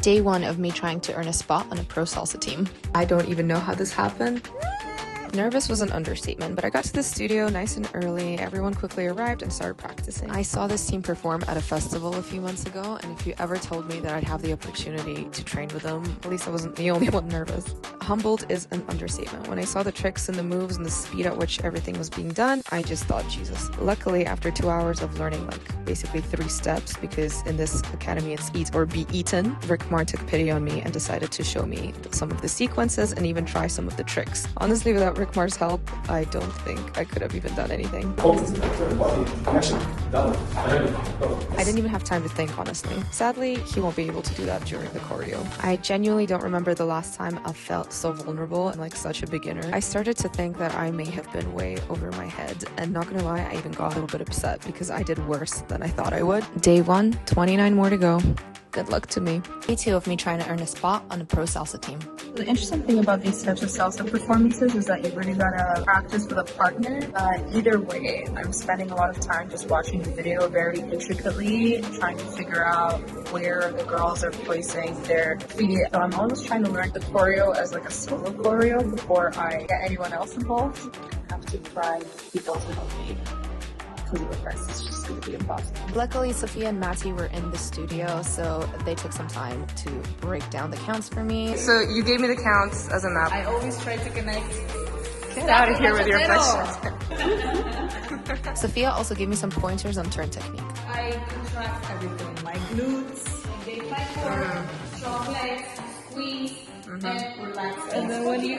Day 1 of me trying to earn a spot on a pro salsa team. I don't even know how this happened. Nervous was an understatement, but I got to the studio nice and early. Everyone quickly arrived and started practicing. I saw this team perform at a festival a few months ago, and if you ever told me that I'd have the opportunity to train with them, at least I wasn't the only one nervous. Humbled is an understatement. When I saw the tricks and the moves and the speed at which everything was being done, I just thought, Jesus. Luckily, after 2 hours of learning basically 3 steps, because in this academy it's eat or be eaten, Rick Mar took pity on me and decided to show me some of the sequences and even try some of the tricks. Honestly, without Rick Mar's help, I don't think I could have even done anything. I didn't even have time to think, honestly. Sadly, he won't be able to do that during the choreo. I genuinely don't remember the last time I felt so vulnerable and like such a beginner. I started to think that I may have been way over my head, and not gonna lie, I even got a little bit upset because I did worse than I thought I would. Day 1, 29 more to go. Good luck to me. Day 2 of me trying to earn a spot on a pro salsa team. The interesting thing about these types of salsa performances is that you really gotta practice with a partner. Either way, I'm spending a lot of time just watching the video very intricately, trying to figure out where the girls are placing their feet. So I'm always trying to learn the choreo as like a solo choreo before I get anyone else involved. I have to try people to help me. It's just going to be impossible. Luckily, Sophia and Matty were in the studio, so they took some time to break down the counts for me. So you gave me the counts as a map. I always try to connect. Get out of here with your questions. Sophia also gave me some pointers on turn technique. I contract everything, my glutes, day 5-4, strong legs, squeeze, and relax. And then when you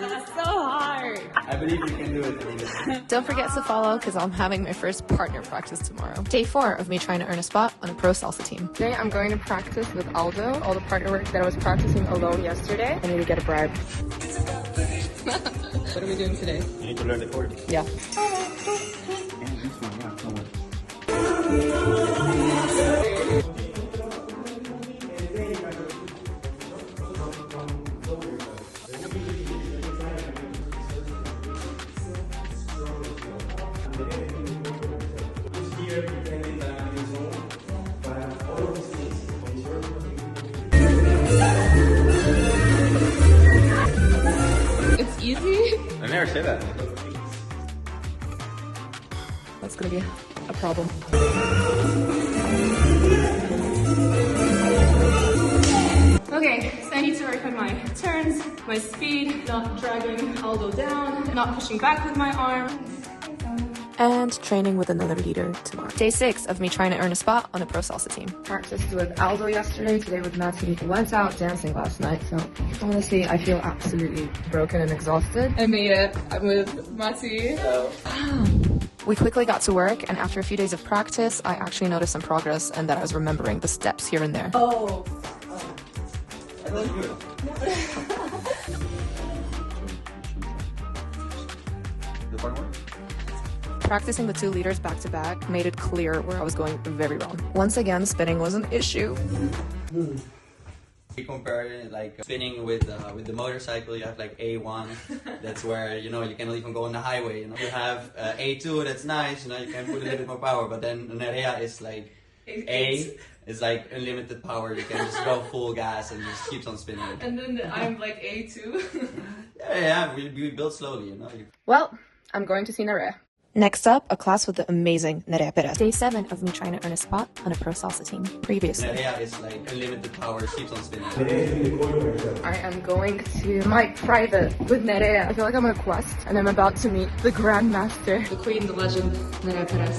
it's so hard. I believe you can do it. Don't forget to follow, because I'm having my first partner practice tomorrow. Day 4 of me trying to earn a spot on a pro salsa team. Today I'm going to practice with Aldo, all the partner work that I was practicing alone yesterday. I need to get a bribe. What are we doing today? You need to learn the chord. Yeah. It's easy. I never said that. That's gonna be a problem. Okay, so I need to work on my turns, my speed, not dragging Aldo down, not pushing back with my arm. And training with another leader tomorrow. Day 6 of me trying to earn a spot on a pro salsa team. Practiced with Aldo yesterday, today with Matty. Went out dancing last night, so honestly, I feel absolutely broken and exhausted. I made it. I'm with Matty. We quickly got to work, and after a few days of practice, I actually noticed some progress and that I was remembering the steps here and there. Oh. The partner? Practicing the 2 leaders back to back made it clear where I was going very wrong. Once again, spinning was an issue. We compare it like spinning with the motorcycle. You have like A1, that's where you can even go on the highway. You have A2, that's nice. You can put a little bit more power. But then Nerea is like A is like unlimited power. You can just go full gas and just keeps on spinning. And then I'm like A2. yeah. We build slowly. Well, I'm going to see Nerea. Next up, a class with the amazing Nerea Perez. Day 7 of me trying to earn a spot on a pro salsa team. Previously, Nerea is like unlimited power, keeps on spinning. I am going to my private with Nerea. I feel like I'm on a quest, and I'm about to meet the Grandmaster. The queen, the legend, Nerea Perez.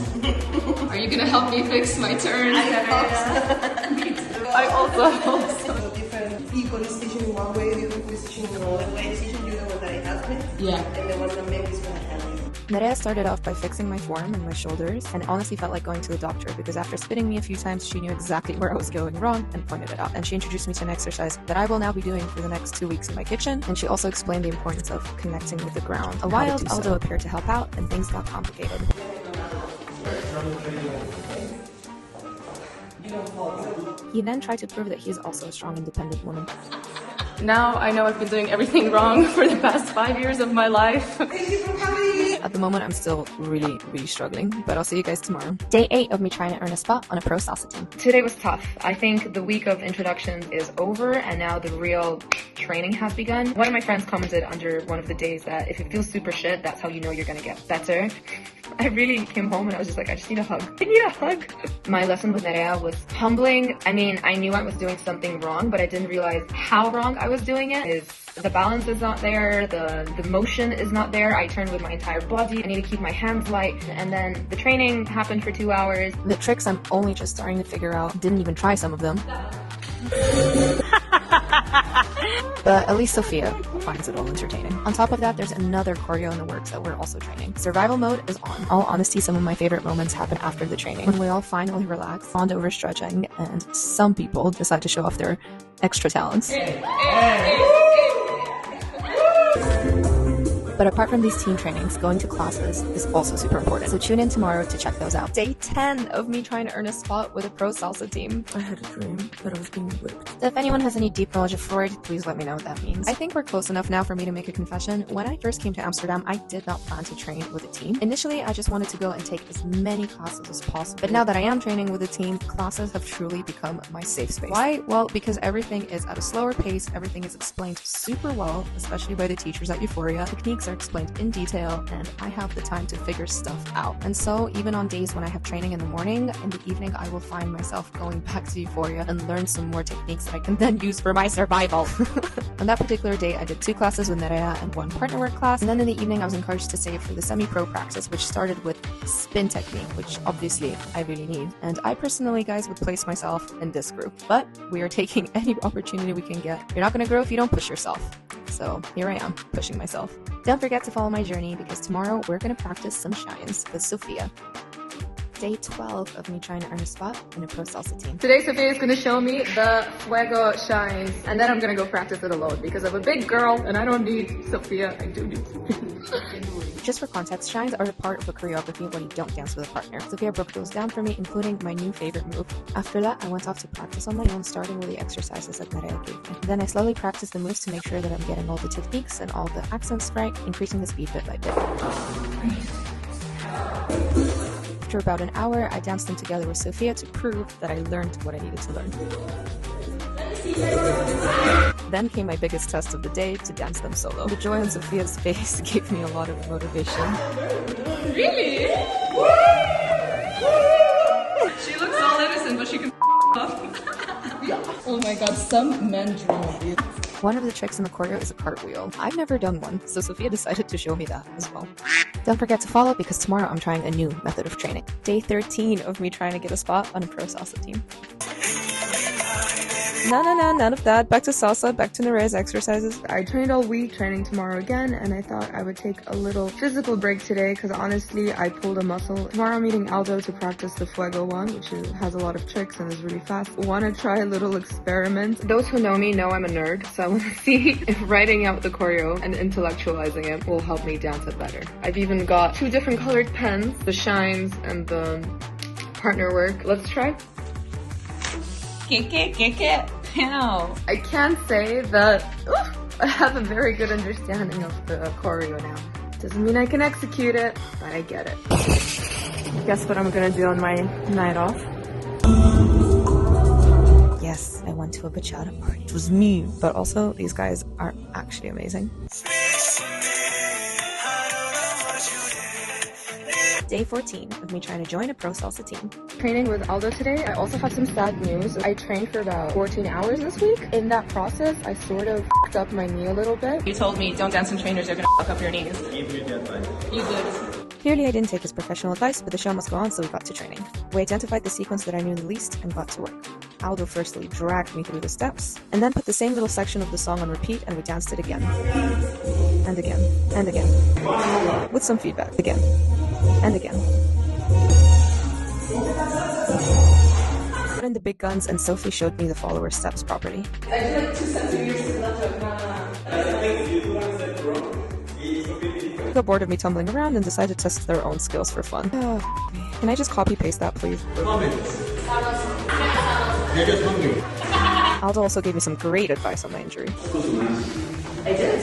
Are you gonna help me fix my turn? I also hope so. Different people is teaching you one way, the other is teaching you another way. Teaching you the one that I have been, Yeah. and the one that maybe is gonna help you. Nerea started off by fixing my form and my shoulders, and honestly felt like going to the doctor because after spinning me a few times, she knew exactly where I was going wrong and pointed it out. And she introduced me to an exercise that I will now be doing for the next 2 weeks in my kitchen, and she also explained the importance of connecting with the ground. A wild Aldo appeared to help out, and things got complicated. He then tried to prove that he is also a strong, independent woman. Now I know I've been doing everything wrong for the past 5 years of my life. Thank you for coming. At the moment, I'm still really struggling, but I'll see you guys tomorrow. Day 8 of me trying to earn a spot on a Pro Salsa Team. Today was tough. I think the week of introductions is over and now the real training has begun. One of my friends commented under one of the days that if it feels super shit, that's how you know you're gonna get better. I really came home and I was just like, I just need a hug. I need a hug. My lesson with Nerea was humbling. I mean, I knew I was doing something wrong, but I didn't realize how wrong I was doing it. The balance is not there, the motion is not there. I turned with my entire body. I need to keep my hands light. And then the training happened for 2 hours. The tricks I'm only just starting to figure out. Didn't even try some of them. But at least Sophia finds it all entertaining. On top of that, there's another choreo in the works that we're also training. Survival mode is on. All honesty, some of my favorite moments happen after the training, when we all finally relax, bond over stretching, and some people decide to show off their extra talents. But apart from these team trainings, going to classes is also super important. So tune in tomorrow to check those out. Day 10 of me trying to earn a spot with a Pro Salsa Team. I had a dream that I was being whipped. So if anyone has any deep knowledge of Freud, please let me know what that means. I think we're close enough now for me to make a confession. When I first came to Amsterdam, I did not plan to train with a team. Initially, I just wanted to go and take as many classes as possible. But now that I am training with a team, classes have truly become my safe space. Why? Well, because everything is at a slower pace, everything is explained super well, especially by the teachers at Euphoria. Techniques are explained in detail, and I have the time to figure stuff out. And so even on days when I have training in the morning, in the evening I will find myself going back to Euphoria and learn some more techniques that I can then use for my survival. On that particular day, I did 2 classes with Nerea and 1 partner work class, and then in the evening I was encouraged to save for the semi-pro practice, which started with spin technique, which obviously I really need. And I personally, guys, would place myself in this group, but we are taking any opportunity we can get. You're not going to grow if you don't push yourself. So here I am, pushing myself. Don't forget to follow my journey, because tomorrow we're going to practice some shines with Sophia. Day 12 of me trying to earn a spot in a Pro Salsa Team. Today Sophia is going to show me the Fuego shines, and then I'm going to go practice it alone because I'm a big girl and I don't need Sophia. I do need Sophia. Just for context, shines are a part of a choreography when you don't dance with a partner. Sophia broke those down for me, including my new favorite move. After that, I went off to practice on my own, starting with the exercises that Nerea gave me. Then I slowly practiced the moves to make sure that I'm getting all the techniques and all the accents right, increasing the speed bit by bit. After about an hour, I danced them together with Sophia to prove that I learned what I needed to learn. Then came my biggest test of the day, to dance them solo. The joy on Sophia's face gave me a lot of motivation. Really? She looks all innocent, but she can up. Oh my god, some men dream of you. One of the tricks in the choreo is a cartwheel. I've never done one, so Sophia decided to show me that as well. Don't forget to follow, because tomorrow I'm trying a new method of training. Day 13 of me trying to get a spot on a Pro Salsa Team. No, none of that. Back to salsa, back to Nerea's exercises. I trained all week, training tomorrow again, and I thought I would take a little physical break today because honestly, I pulled a muscle. Tomorrow I'm meeting Aldo to practice the Fuego one, which has a lot of tricks and is really fast. Want to try a little experiment. Those who know me know I'm a nerd, so I want to see if writing out the choreo and intellectualizing it will help me dance it better. I've even got 2 different colored pens, the shines and the partner work. Let's try. Pow. I can say that I have a very good understanding of the choreo now. Doesn't mean I can execute it, but I get it. Guess what I'm gonna do on my night off? Yes, I went to a bachata party. It was me, but also these guys are actually amazing. Day 14 of me trying to join a Pro Salsa Team. Training with Aldo today. I also have some sad news. I trained for about 14 hours this week. In that process, I sort of f***ed up my knee a little bit. You told me don't dance in trainers, you're gonna fuck up your knees. You did. Clearly I didn't take his professional advice, but the show must go on, so we got to training. We identified the sequence that I knew the least and got to work. Aldo firstly dragged me through the steps, and then put the same little section of the song on repeat, and we danced it again. And again. And again. With some feedback. Again. And again. Put in the big guns, and Sophie showed me the follower steps properly. I did like 2 centimeters to the left of Got bored of me tumbling around and decided to test their own skills for fun. Can I just copy paste that, please? You're just hungry. Aldo also gave me some great advice on my injury. I did.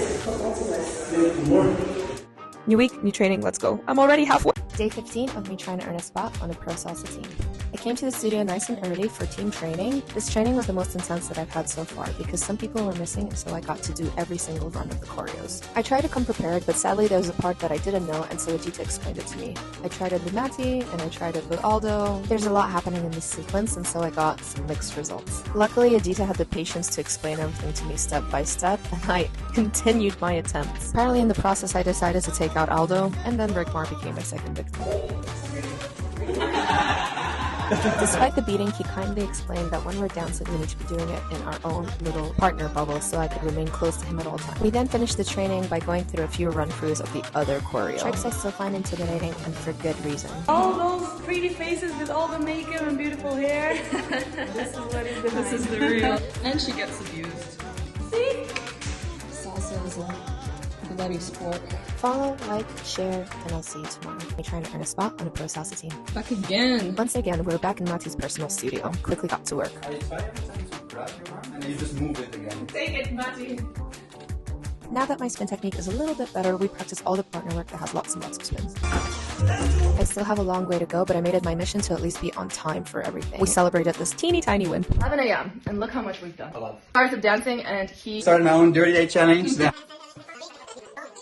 New week, new training, let's go. I'm already halfway. Day 15 of me trying to earn a spot on a Pro Salsa Team. I came to the studio nice and early for team training. This training was the most intense that I've had so far because some people were missing, so I got to do every single run of the choreos. I tried to come prepared, but sadly there was a part that I didn't know, and so Adita explained it to me. I tried it with Matti, and I tried it with Aldo. There's a lot happening in this sequence, and so I got some mixed results. Luckily, Adita had the patience to explain everything to me step by step, and I continued my attempts. Apparently in the process I decided to take out Aldo, and then Rickmar became my second victim. Despite the beating, he kindly explained that when we're dancing, we need to be doing it in our own little partner bubble so I could remain close to him at all times. We then finished the training by going through a few run-throughs of the other choreo. Tricks I still find intimidating, and for good reason. All those pretty faces with all the makeup and beautiful hair. This is what is behind. This is the real. And she gets abused. See? Salsa is a bloody sport. Follow, like, share, and I'll see you tomorrow. I'm trying to earn a spot on a Pro Salsa Team. Back again. Once again, we're back in Matti's personal studio. Quickly got to work. Are you trying every time to grab your arm and then you just move it again? Take it, Matti. Now that my spin technique is a little bit better, we practice all the partner work that has lots and lots of spins. I still have a long way to go, but I made it my mission to at least be on time for everything. We celebrated this teeny tiny win. 11 a.m. and look how much we've done. Started dancing and he... Started my own Dirty Day challenge.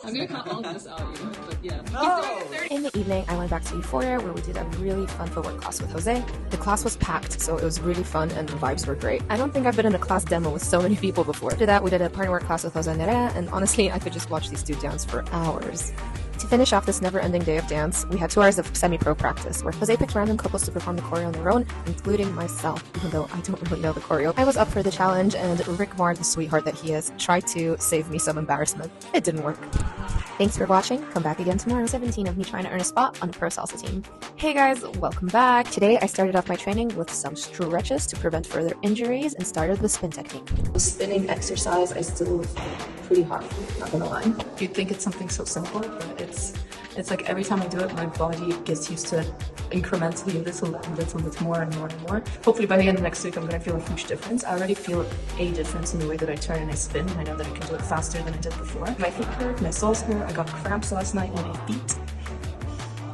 I'm gonna cut all of this out, you know, but yeah. No! In the evening, I went back to Euphoria where we did a really fun footwork class with Jose. The class was packed, so it was really fun and the vibes were great. I don't think I've been in a class demo with so many people before. After that, we did a partner work class with Jose and Nerea, and honestly, I could just watch these two dance for hours. To finish off this never-ending day of dance, we had 2 hours of semi-pro practice, where Jose picked random couples to perform the choreo on their own, including myself, even though I don't really know the choreo. I was up for the challenge, and Rickmar, the sweetheart that he is, tried to save me some embarrassment. It didn't work. Thanks for watching. Come back again tomorrow. 17 of me trying to earn a spot on the Pro Salsa Team. Hey guys, welcome back. Today I started off my training with some stretches to prevent further injuries and started with spin technique. The spinning exercise I still pretty hard, not gonna lie. You'd think it's something so simple, but it's like every time I do it, my body gets used to it incrementally, a little bit more and more and more. Hopefully by the end of next week, I'm gonna feel a huge difference. I already feel a difference in the way that I turn and I spin. I know that I can do it faster than I did before. My feet hurt, my soles hurt, I got cramps last night in my feet.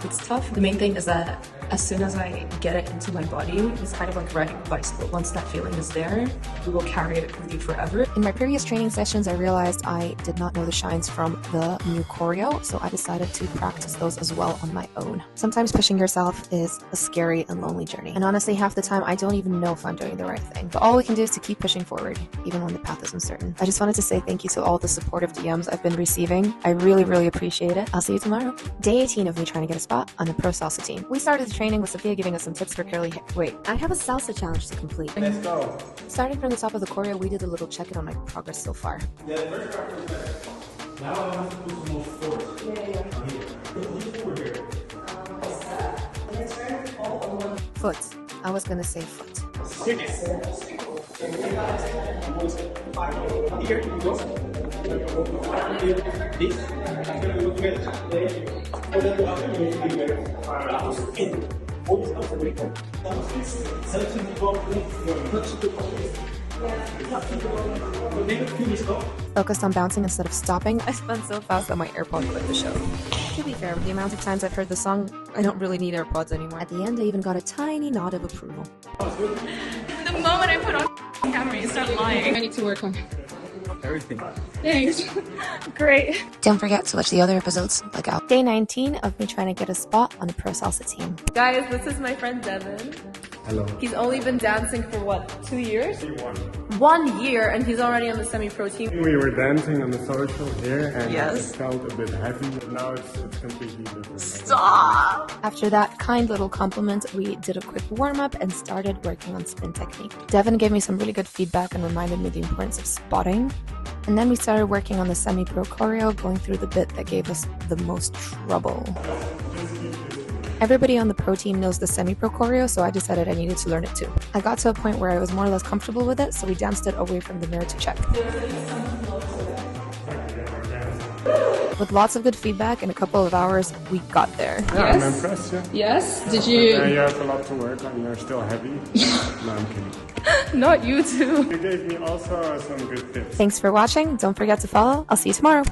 It's tough. The main thing is that as soon as I get it into my body, it's kind of like riding a bicycle. Once that feeling is there, you will carry it with you forever. In my previous training sessions, I realized I did not know the shines from the new choreo, so I decided to practice those as well on my own. Sometimes pushing yourself is a scary and lonely journey, and honestly, half the time I don't even know if I'm doing the right thing. But all we can do is to keep pushing forward, even when the path is uncertain. I just wanted to say thank you to all the supportive DMs I've been receiving. I really, really appreciate it. I'll see you tomorrow. Day 18 of me trying to get a spot on a Pro Salsa Team. We started the training with Sophia giving us some tips for curly hair. Wait, I have a salsa challenge to complete. Let's go. Starting from the top of the choreo, we did a little check-in on my progress so far. Yeah, the first part was better. Now I have to put some more force. Here. Over here. Foot. I was gonna say foot. Here you go. This. I'm gonna look better. Focused on bouncing instead of stopping, I spun so fast that my AirPod quit the show. To be fair, with the amount of times I've heard the song, I don't really need AirPods anymore. At the end, I even got a tiny nod of approval. The moment I put on camera, you start lying. I need to work on Everything. Thanks. Great. Don't forget to watch the other episodes, like out. Day 19 of me trying to get a spot on a Pro Salsa Team. Guys, this is my friend Devin. Hello. He's only been dancing for what, 2 years? 1 year, and he's already on the semi-pro team. We were dancing on the social here and Yes. it felt a bit heavy, but now it's completely different. Stop! After that kind little compliment, we did a quick warm-up and started working on spin technique. Devin gave me some really good feedback and reminded me the importance of spotting. And then we started working on the semi-pro choreo, going through the bit that gave us the most trouble. Everybody on the pro team knows the semi-pro choreo, so I decided I needed to learn it too. I got to a point where I was more or less comfortable with it, so we danced it away from the mirror to check. With lots of good feedback, in a couple of hours, we got there. Yeah, I'm impressed, yeah. Yes? Did you... You have a lot to work on, you're still heavy. No, I'm kidding. Not you too. You gave me also some good tips. Thanks for watching. Don't forget to follow. I'll see you tomorrow.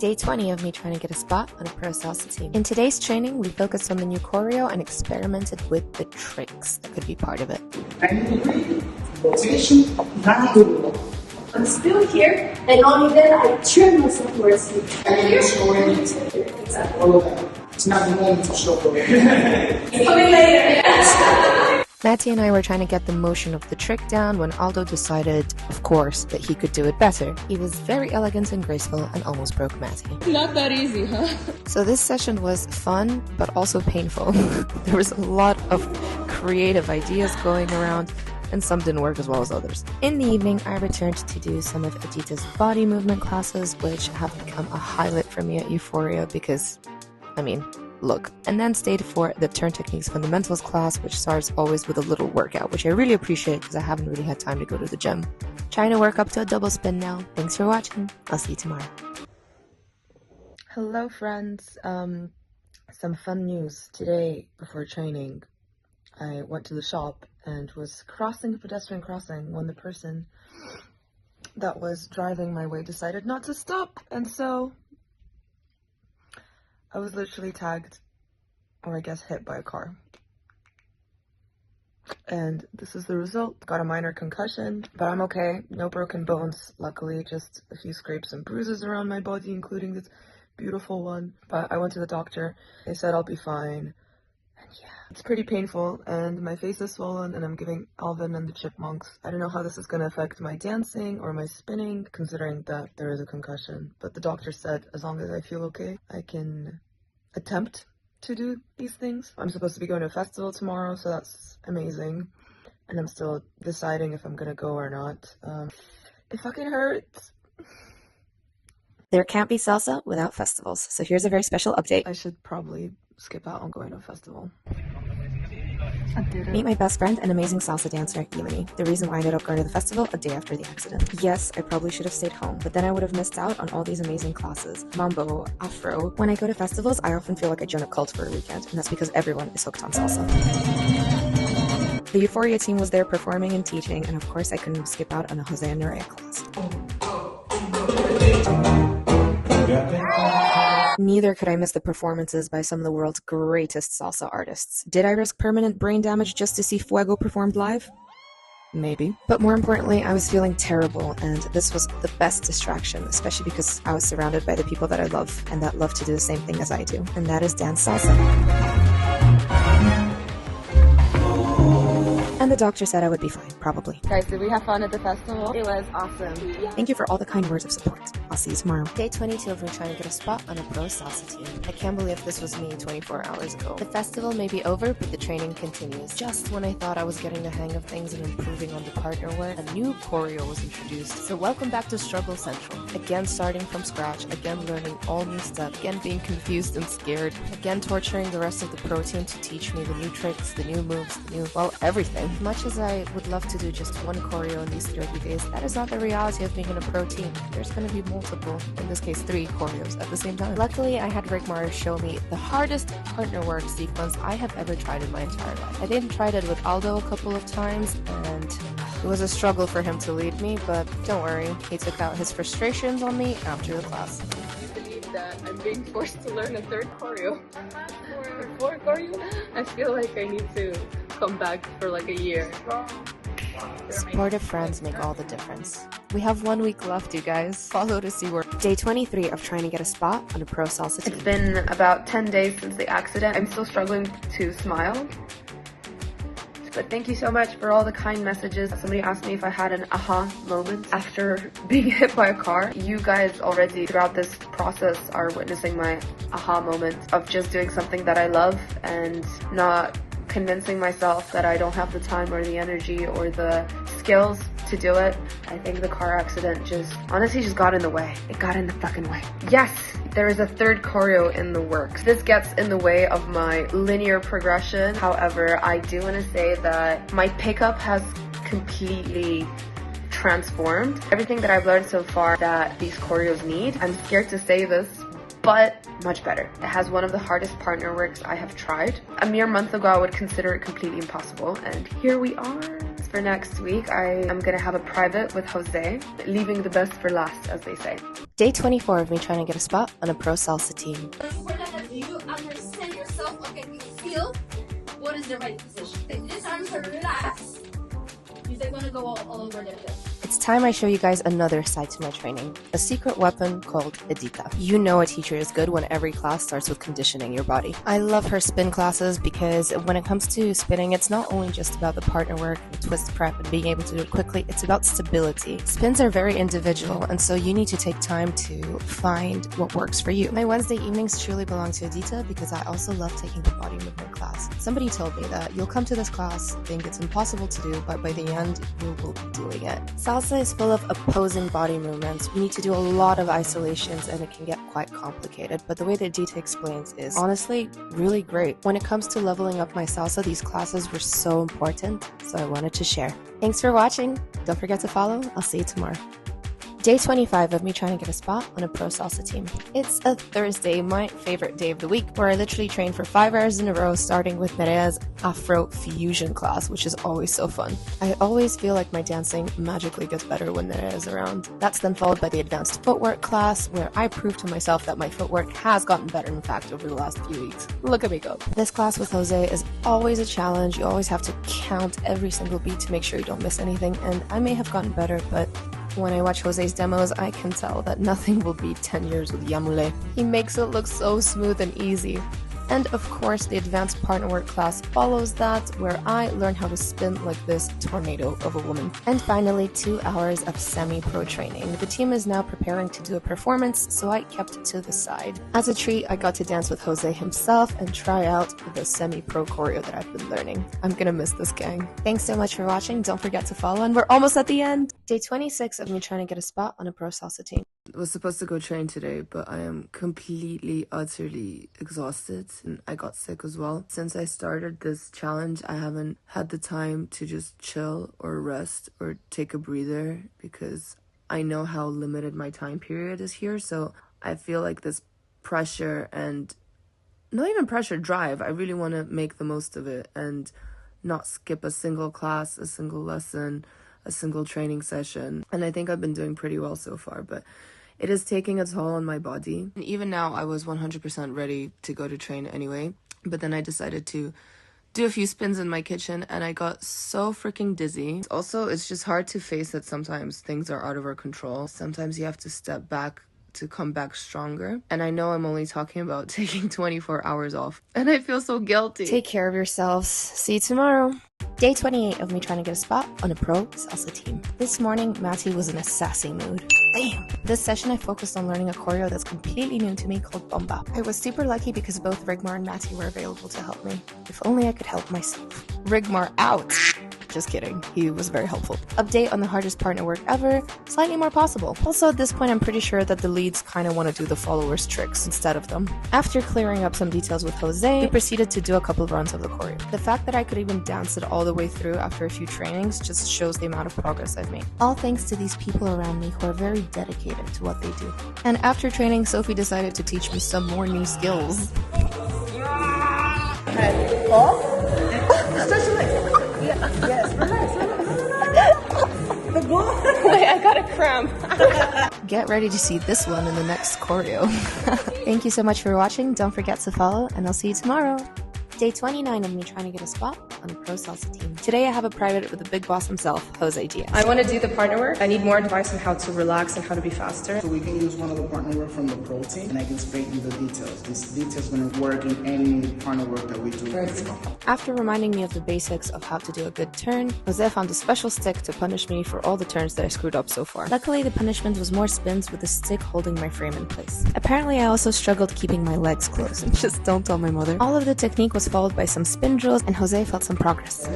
Day 20 of me trying to get a spot on a Pro Salsa Team. In today's training, we focused on the new choreo and experimented with the tricks that could be part of it. Rotation, dazzle. I'm still here, and only then I turn myself towards you. And you're showing exactly. It's not the moment to show it. It's coming later. Matty and I were trying to get the motion of the trick down when Aldo decided, of course, that he could do it better. He was very elegant and graceful and almost broke Matty. Not that easy, huh? So this session was fun, but also painful. There was a lot of creative ideas going around, and some didn't work as well as others. In the evening, I returned to do some of Adita's body movement classes, which have become a highlight for me at Euphoria because, look. And then stayed for the Turn Techniques Fundamentals class, which starts always with a little workout, which I really appreciate because I haven't really had time to go to the gym. Trying to work up to a double spin now. Thanks for watching. I'll see you tomorrow. Hello, friends. Some fun news. Today, before training, I went to the shop and was crossing a pedestrian crossing when the person that was driving my way decided not to stop, and so I was literally tagged, or I guess hit by a car. And this is the result. Got a minor concussion, but I'm okay. No broken bones, luckily, just a few scrapes and bruises around my body, including this beautiful one. But I went to the doctor. They said I'll be fine. And yeah, it's pretty painful, and my face is swollen, and I'm giving Alvin and the Chipmunks. I don't know how this is going to affect my dancing or my spinning, considering that there is a concussion. But the doctor said as long as I feel okay, I can attempt to do these things. I'm supposed to be going to a festival tomorrow, so that's amazing. And I'm still deciding if I'm going to go or not. It fucking hurts. There can't be salsa without festivals, so here's a very special update. I should probably skip out on going to a festival. Meet my best friend and amazing salsa dancer, Yemeni. The reason why I ended up going to the festival a day after the accident. Yes, I probably should have stayed home, but then I would have missed out on all these amazing classes. Mambo, Afro. When I go to festivals, I often feel like I join a cult for a weekend, and that's because everyone is hooked on salsa. The Euphoria team was there performing and teaching, and of course I couldn't skip out on a Jose and Nerea class. Neither could I miss the performances by some of the world's greatest salsa artists. Did I risk permanent brain damage just to see Fuego performed live? Maybe. But more importantly, I was feeling terrible, and this was the best distraction, especially because I was surrounded by the people that I love, and that love to do the same thing as I do, and that is dance salsa. And the doctor said I would be fine, probably. Guys, did we have fun at the festival? It was awesome. Thank you for all the kind words of support. I'll see you tomorrow. Day 22 of me trying to get a spot on a Pro Salsa Team. I can't believe this was me 24 hours ago. The festival may be over, but the training continues. Just when I thought I was getting the hang of things and improving on the partner work, a new choreo was introduced. So welcome back to Struggle Central. Again starting from scratch, again learning all new steps, again being confused and scared, again torturing the rest of the pro team to teach me the new tricks, the new moves, everything. Much as I would love to do just one choreo in these 30 days, that is not the reality of being in a pro team. There's going to be multiple, in this case 3 choreos at the same time. Luckily, I had Rick Mars show me the hardest partner work sequence I have ever tried in my entire life. I didn't try it with Aldo a couple of times, and it was a struggle for him to lead me, but don't worry, he took out his frustrations on me after the class. That I'm being forced to learn a 3rd choreo. A 4th choreo? I feel like I need to come back for like a year. Supportive friends make all the difference. We have 1 week left, you guys. Follow to see where. Day 23 of trying to get a spot on a Pro Salsa Team. It's been about 10 days since the accident. I'm still struggling to smile. But thank you so much for all the kind messages. Somebody asked me if I had an aha moment after being hit by a car. You guys already throughout this process are witnessing my aha moment of just doing something that I love and not convincing myself that I don't have the time or the energy or the skills to do it. I think the car accident honestly just got in the way. It got in the fucking way. Yes, there is a 3rd choreo in the works. This gets in the way of my linear progression. However, I do want to say that my pickup has completely transformed. Everything that I've learned so far that these choreos need, I'm scared to say this, but much better. It has one of the hardest partner works I have tried. A mere month ago, I would consider it completely impossible, and here we are. It's For next week, I am gonna have a private with Jose, leaving the best for last, as they say. Day 24 of me trying to get a spot on a Pro Salsa Team. We're gonna do you understand yourself. Okay, you feel what is the right position. Okay, these arms are relaxed. They're gonna go all over the hips. It's time I show you guys another side to my training, a secret weapon called Edita. You know a teacher is good when every class starts with conditioning your body. I love her spin classes because when it comes to spinning, it's not only just about the partner work, and twist prep, and being able to do it quickly, it's about stability. Spins are very individual, and so you need to take time to find what works for you. My Wednesday evenings truly belong to Edita because I also love taking the body movement class. Somebody told me that you'll come to this class, think it's impossible to do, but by the end, you will be doing it. Salsa is full of opposing body movements. We need to do a lot of isolations and it can get quite complicated, but the way that Dita explains is honestly really great. When it comes to leveling up my salsa, these classes were so important, so I wanted to share. Thanks for watching. Don't forget to follow. I'll see you tomorrow. Day 25 of me trying to get a spot on a Pro Salsa Team. It's a Thursday, my favorite day of the week, where I literally train for 5 hours in a row, starting with Nerea's Afro Fusion class, which is always so fun. I always feel like my dancing magically gets better when Nerea is around. That's then followed by the advanced footwork class, where I prove to myself that my footwork has gotten better, in fact, over the last few weeks. Look at me go. This class with Jose is always a challenge. You always have to count every single beat to make sure you don't miss anything, and I may have gotten better, but when I watch Jose's demos, I can tell that nothing will beat 10 years with Yamule. He makes it look so smooth and easy. And of course, the advanced partner work class follows that, where I learn how to spin like this tornado of a woman. And finally, 2 hours of semi-pro training. The team is now preparing to do a performance, so I kept it to the side. As a treat, I got to dance with Jose himself and try out the semi-pro choreo that I've been learning. I'm gonna miss this gang. Thanks so much for watching. Don't forget to follow, and we're almost at the end. Day 26 of me trying to get a spot on a Pro Salsa Team. I was supposed to go train today, but I am completely, utterly exhausted, and I got sick as well. Since I started this challenge, I haven't had the time to just chill or rest or take a breather because I know how limited my time period is here, so I feel like this pressure and not even pressure, drive. I really want to make the most of it and not skip a single class, a single lesson, a single training session. And I think I've been doing pretty well so far, but it is taking a toll on my body. And even now, I was 100% ready to go to train anyway, but then I decided to do a few spins in my kitchen and I got so freaking dizzy. Also, it's just hard to face that sometimes things are out of our control. Sometimes you have to step back to come back stronger. And I know I'm only talking about taking 24 hours off, and I feel so guilty. Take care of yourselves. See you tomorrow. Day 28 of me trying to get a spot on a Pro Salsa Team. This morning, Matty was in a sassy mood. Damn! This session I focused on learning a choreo that's completely new to me called Bomba. I was super lucky because both Rigmar and Matty were available to help me. If only I could help myself. Rigmar out! Just kidding, he was very helpful. Update on the hardest partner work ever, slightly more possible. Also at this point I'm pretty sure that the leads kind of want to do the followers tricks instead of them. After clearing up some details with Jose, we proceeded to do a couple of runs of the choreo. The fact that I could even dance it all the way through after a few trainings just shows the amount of progress I've made. All thanks to these people around me who are very dedicated to what they do. And after training, Sophie decided to teach me some more new skills. Head off. Stretch your legs. Yes, relax. The ball. Wait, I got a cramp. Get ready to see this one in the next choreo. Thank you so much for watching. Don't forget to follow, and I'll see you tomorrow. Day 29 of me trying to get a spot on a Pro Salsa Team. Today I have a private with the big boss himself, Jose Diaz. I want to do the partner work. I need more advice on how to relax and how to be faster. So we can use one of the partner work from the Pro team, and I can explain you the details. These details going to work in any partner work that we do. After reminding me of the basics of how to do a good turn, Jose found a special stick to punish me for all the turns that I screwed up so far. Luckily, the punishment was more spins with the stick holding my frame in place. Apparently, I also struggled keeping my legs closed. Just don't tell my mother. All of the technique was followed by some spin drills, and Jose felt some progress.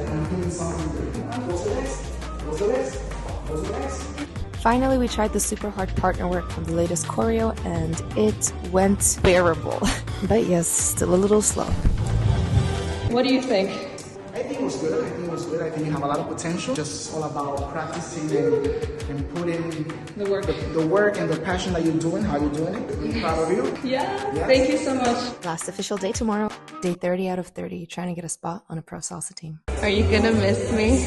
Finally, we tried the super hard partner work from the latest choreo, and it went bearable. But yes, still a little slow. What do you think? I think it was good. I think you have a lot of potential. Just all about practicing and putting The work. the work and the passion that you're doing, how you're doing it. I'm proud of you. Yeah, thank you so much. Last official day tomorrow. Day 30 out of 30, trying to get a spot on a Pro Salsa Team. Are you gonna miss me?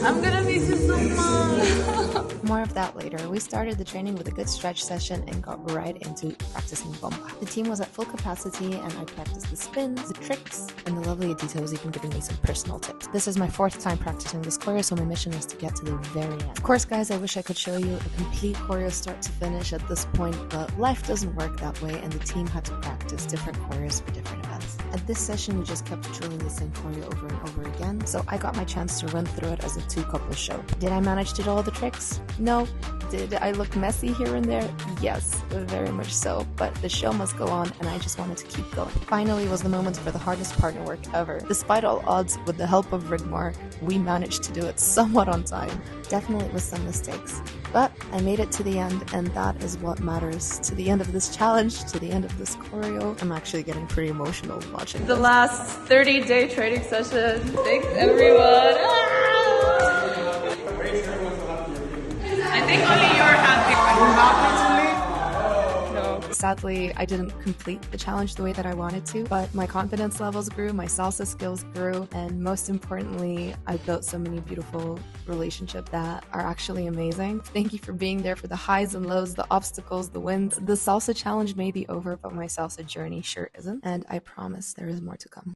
I'm gonna miss you so much. More of that later. We started the training with a good stretch session and got right into practicing bomba. The team was at full capacity and I practiced the spins, the tricks, and the lovely Adita was even giving me some personal tips. This is my 4th time practicing this choreo, so my mission is to get to the very end. Of course, guys, I wish I could show you a complete choreo start to finish at this point, but life doesn't work that way and the team had to practice different choreos for different events. At this session, we just kept drilling the same choreo over and over again, so I got my chance to run through it as a 2-couple show. Did I manage to do all the tricks? No. Did I look messy here and there? Yes, very much so, but the show must go on and I just wanted to keep going. Finally was the moment for the hardest partner work ever. Despite all odds, with the help of Rigmar, we managed to do it somewhat on time. Definitely with some mistakes, but I made it to the end and that is what matters. To the end of this challenge, to the end of this choreo. I'm actually getting pretty emotional watching The this. last 30-day training session. Thanks everyone. I think only you're happy. No. Sadly, I didn't complete the challenge the way that I wanted to, but my confidence levels grew, my salsa skills grew, and most importantly, I built so many beautiful relationships that are actually amazing. Thank you for being there for the highs and lows, the obstacles, the wins. The salsa challenge may be over, but my salsa journey sure isn't, and I promise there is more to come.